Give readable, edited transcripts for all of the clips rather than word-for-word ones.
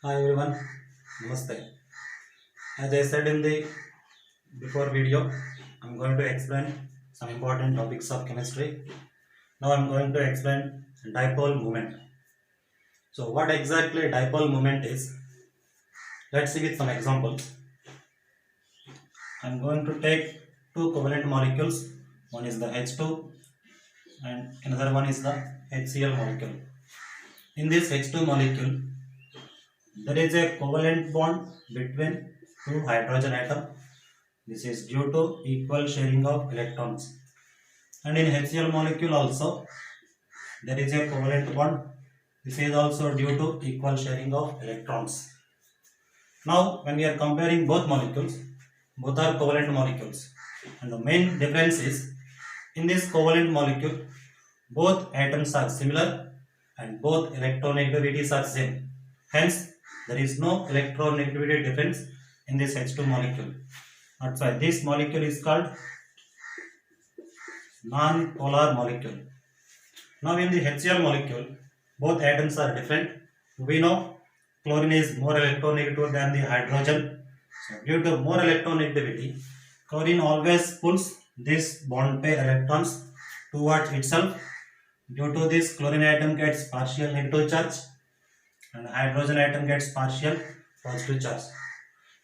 Hi everyone, Namaste. As I said in the before video, I'm going to explain some important topics of chemistry. Now I'm going to explain dipole moment. So what exactly dipole moment is? Let's see with some examples. I'm going to take two covalent molecules. One is the H2 and another one is the HCl molecule. In this H2 molecule, there is a covalent bond between two hydrogen atoms. This is due to equal sharing of electrons. And in HCl molecule also, there is a covalent bond. This is also due to equal sharing of electrons. Now, when we are comparing both molecules, both are covalent molecules. And the main difference is, in this covalent molecule, both atoms are similar and both electronegativities are same. Hence, there is no electronegativity difference in this H2 molecule. That's why this molecule is called non-polar molecule. Now in the HCl molecule, both atoms are different. We know chlorine is more electronegative than the hydrogen. So due to more electronegativity, chlorine always pulls this bond pair electrons towards itself. Due to this, chlorine atom gets partial negative charge and hydrogen atom gets partial positive charge.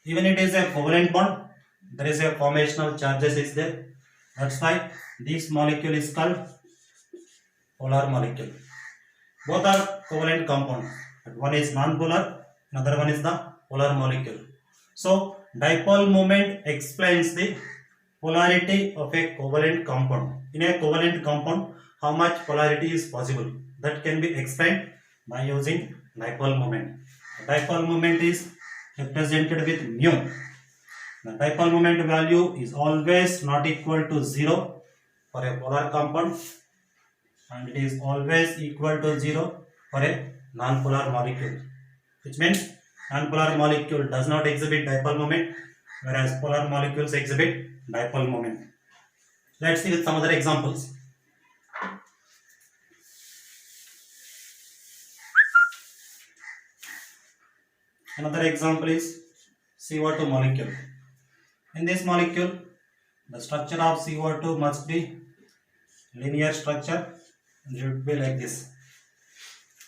Even it is a covalent bond, there is a formation of charges is there. That's why this molecule is called polar molecule. Both are covalent compounds, but one is non-polar, another one is the polar molecule. So dipole moment explains the polarity of a covalent compound. In a covalent compound, how much polarity is possible? That can be explained by using dipole moment. Dipole moment is represented with mu. The dipole moment value is always not equal to 0 for a polar compound and it is always equal to 0 for a non-polar molecule, which means non-polar molecule does not exhibit dipole moment whereas polar molecules exhibit dipole moment. Let's see with some other examples. Another example is CO2 molecule. In this molecule, the structure of CO2 must be linear structure and it would be like this.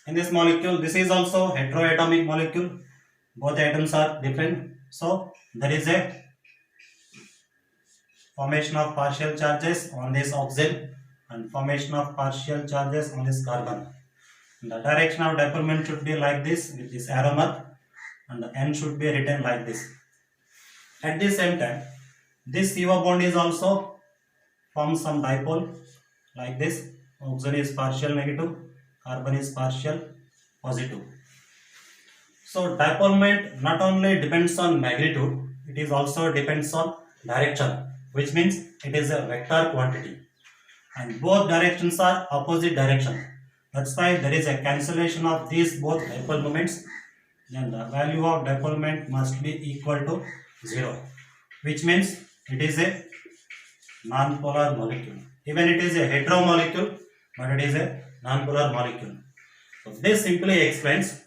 In this molecule, this is also heteroatomic molecule. Both atoms are different. So, there is a formation of partial charges on this oxygen and formation of partial charges on this carbon. And the direction of dipole moment should be like this with this arrow mark and the N should be written like this. At the same time, this CO bond is also forms some dipole like this. Oxygen is partial negative, carbon is partial positive. So dipole moment not only depends on magnitude, it is also depends on direction, which means it is a vector quantity. And both directions are opposite direction. That's why there is a cancellation of these both dipole moments. Then the value of dipole moment must be equal to 0, which means it is a non-polar molecule. Even it is a hetero molecule, but it is a non-polar molecule. So this simply explains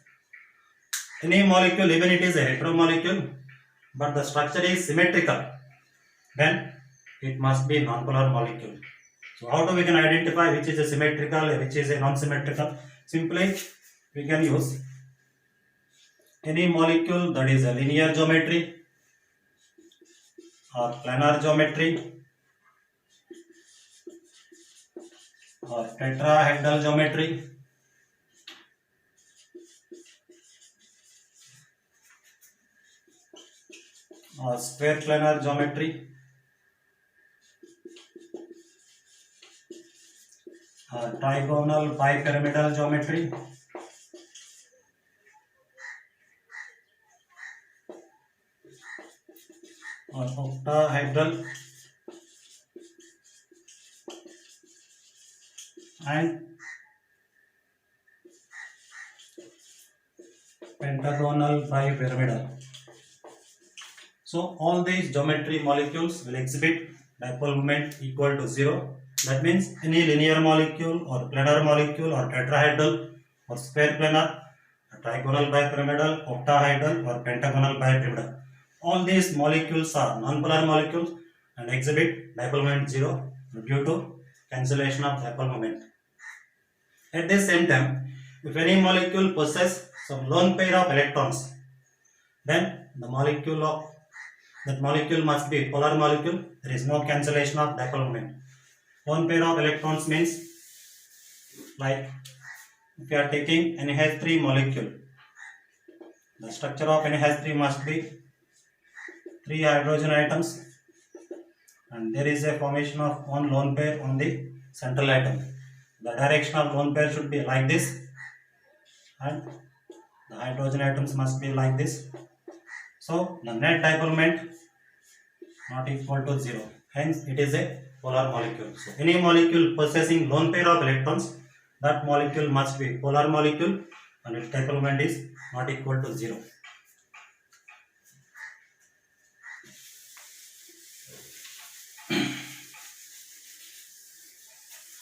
any molecule, even it is a hetero molecule, but the structure is symmetrical, then it must be non-polar molecule. So how do we can identify which is a symmetrical and which is a non-symmetrical? Simply we can use any molecule that is a linear geometry or planar geometry or tetrahedral geometry or square planar geometry or trigonal bipyramidal geometry or octahedral and pentagonal bipyramidal. So all these geometry molecules will exhibit dipole moment equal to 0. That means any linear molecule or planar molecule or tetrahedral or square planar, trigonal bipyramidal, octahedral or pentagonal bipyramidal. All these molecules are non-polar molecules and exhibit dipole moment 0 due to cancellation of dipole moment. At the same time, if any molecule possesses some lone pair of electrons, then that molecule must be polar molecule. There is no cancellation of dipole moment. Lone pair of electrons means, like if you are taking NH3 molecule, the structure of NH3 must be 3 hydrogen atoms and there is a formation of one lone pair on the central atom. The direction of lone pair should be like this and the hydrogen atoms must be like this. So the net dipole moment not equal to 0. Hence it is a polar molecule. So any molecule possessing lone pair of electrons, that molecule must be polar molecule and its dipole moment is not equal to 0.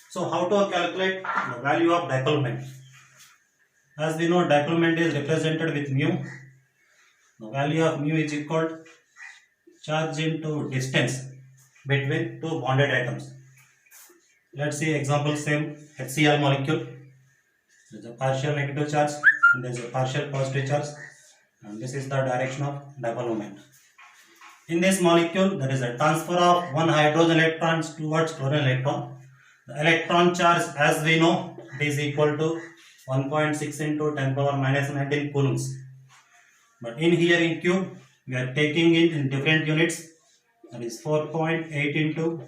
So how to calculate the value of dipole moment? As we know, dipole moment is represented with mu. The value of mu is equal to charge into distance between two bonded atoms. Let's see example, same HCl molecule. There is a partial negative charge and there is a partial positive charge, and this is the direction of dipole moment. In this molecule, there is a transfer of one hydrogen electron towards chlorine electron. The electron charge, as we know, it is equal to 1.6 into 10 power minus 19 coulombs. But in here in cube, we are taking it in different units. That is 4.8 into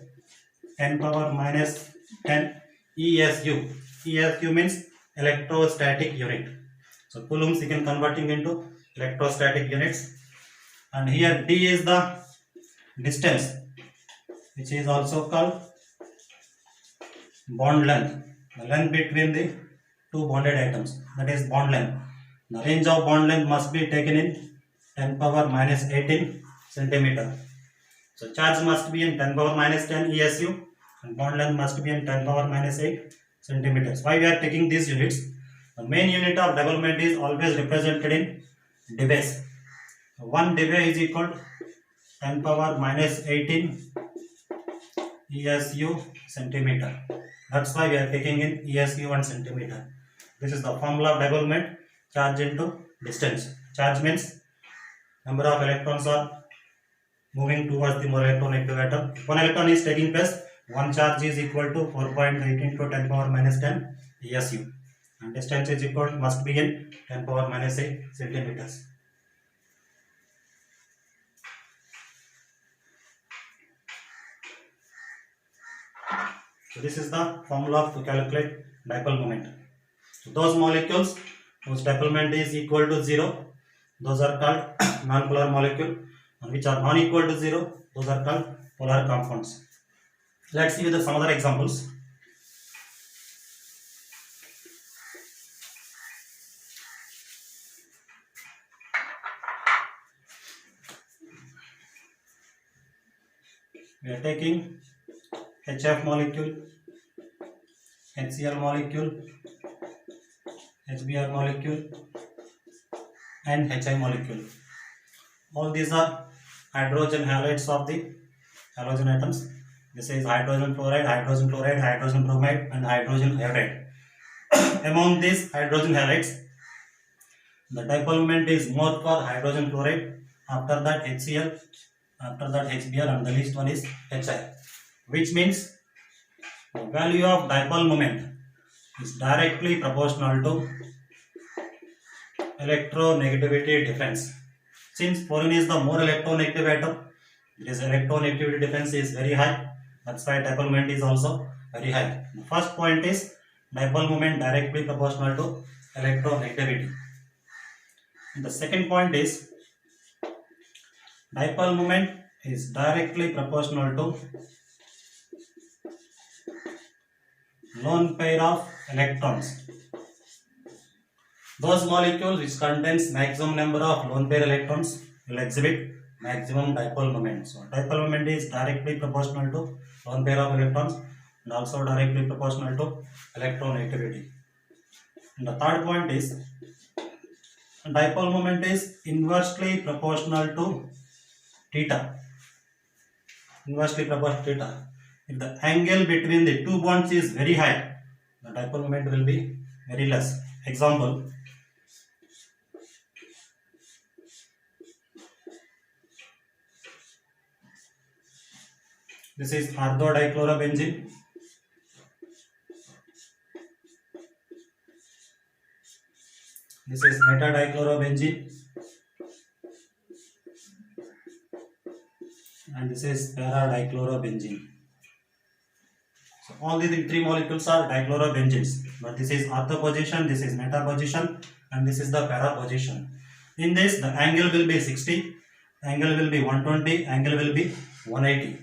10 power minus 10 ESU. ESU means electrostatic unit. So coulombs you can converting into electrostatic units. And here D is the distance, which is also called bond length. The length between the two bonded atoms, that is bond length. The range of bond length must be taken in 10 power minus 18 centimeter. So charge must be in 10 power minus 10 ESU and bond length must be in 10 power minus 8 centimeters. Why we are taking these units? The main unit of dipole moment is always represented in dBASE. 1 dBA is equal to 10 power minus 18 ESU centimeter. That's why we are taking in ESU and centimeter. This is the formula of dipole moment, charge into distance. Charge means number of electrons are moving towards the more electronegative atom. If one electron is taking place, one charge is equal to 4.8 into 10 power minus 10 ESU. And distance is equal to, must be in 10 power minus 8 centimeters. So this is the formula to calculate dipole moment. So those molecules whose dipole moment is equal to 0, those are called non-polar molecule, and which are non-equal to 0, those are called polar compounds. Let's see with some other examples. We are taking HF molecule, HCl molecule, HBr molecule and HI molecule. All these are hydrogen halides of the halogen atoms. This is hydrogen fluoride, hydrogen chloride, hydrogen bromide and hydrogen iodide. Among these hydrogen halides, the dipole moment is more for hydrogen chloride, after that HCl, after that HBr, and the least one is HI. Which means the value of dipole moment is directly proportional to electronegativity difference. Since fluorine is the more electronegative atom, its electronegativity difference is very high. That's why dipole moment is also very high. The first point is dipole moment directly proportional to electronegativity. And the second point is dipole moment is directly proportional to lone pair of electrons. Those molecules which contains maximum number of lone pair electrons will exhibit maximum dipole moment. So dipole moment is directly proportional to lone pair of electrons and also directly proportional to electronegativity. And the third point is dipole moment is inversely proportional to theta. Inversely proportional to theta. If the angle between the two bonds is very high, the dipole moment will be very less. Example, this is orthodichlorobenzene. This is metadichlorobenzene. And this is paradichlorobenzene. So all these three molecules are dichlorobenzenes, but this is ortho position, this is meta position, and this is the para position. In this, the angle will be 60, angle will be 120, angle will be 180.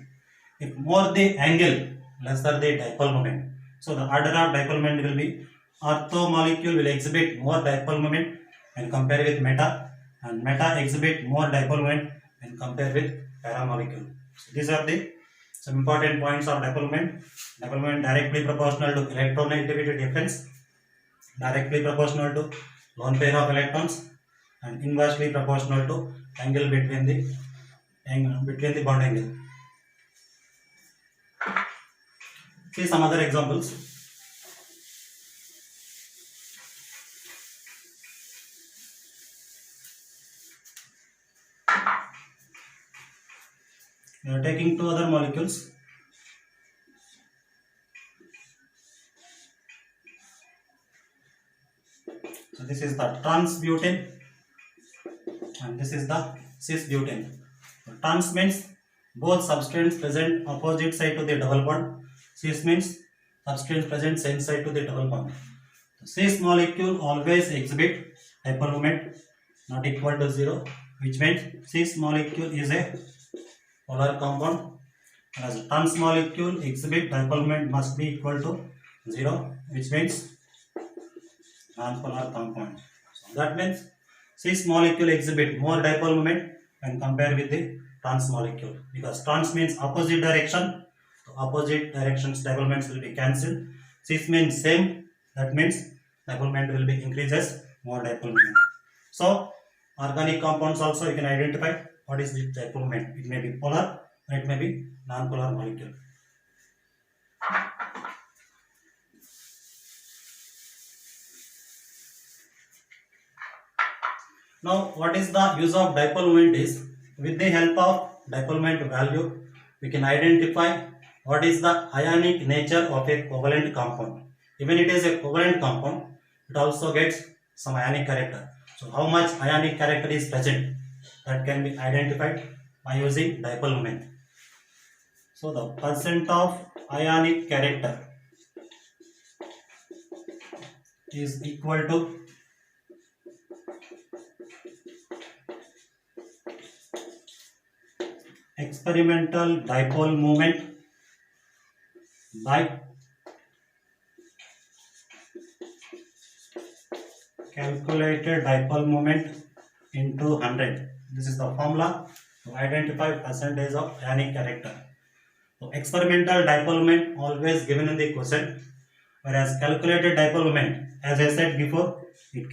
If more the angle, lesser the dipole moment. So the order of dipole moment will be ortho molecule will exhibit more dipole moment when compared with meta, and meta exhibit more dipole moment when compared with para molecule. So these are the some important points of dipole moment. Dipole moment directly proportional to electronegativity difference, directly proportional to lone pair of electrons, and inversely proportional to angle between the bond angle. See some other examples. We are taking two other molecules. So this is the trans-butane and this is the cis-butane. So trans means both substrates present opposite side to the double bond. Cis means substrates present same side to the double bond. The cis molecule always exhibit dipole moment not equal to 0, which means cis molecule is a polar compound, whereas trans molecule exhibit dipole moment must be equal to 0, which means non-polar compound. So that means cis molecule exhibit more dipole moment when compared with the trans molecule, because trans means opposite direction. So opposite directions dipole moments will be cancelled. Cis means same, that means dipole moment will be increases more dipole moment. So organic compounds also you can identify what is the dipole moment. It may be polar or it may be non-polar molecule. Now, what is the use of dipole moment is, with the help of dipole moment value, we can identify what is the ionic nature of a covalent compound. Even it is a covalent compound, it also gets some ionic character. So, how much ionic character is present, that can be identified by using dipole moment. So, the percent of ionic character is equal to experimental dipole moment by calculated dipole moment into 100. This is the formula to identify percentage of ionic character. So experimental dipole moment always given in the question, whereas calculated dipole moment, as I said before, it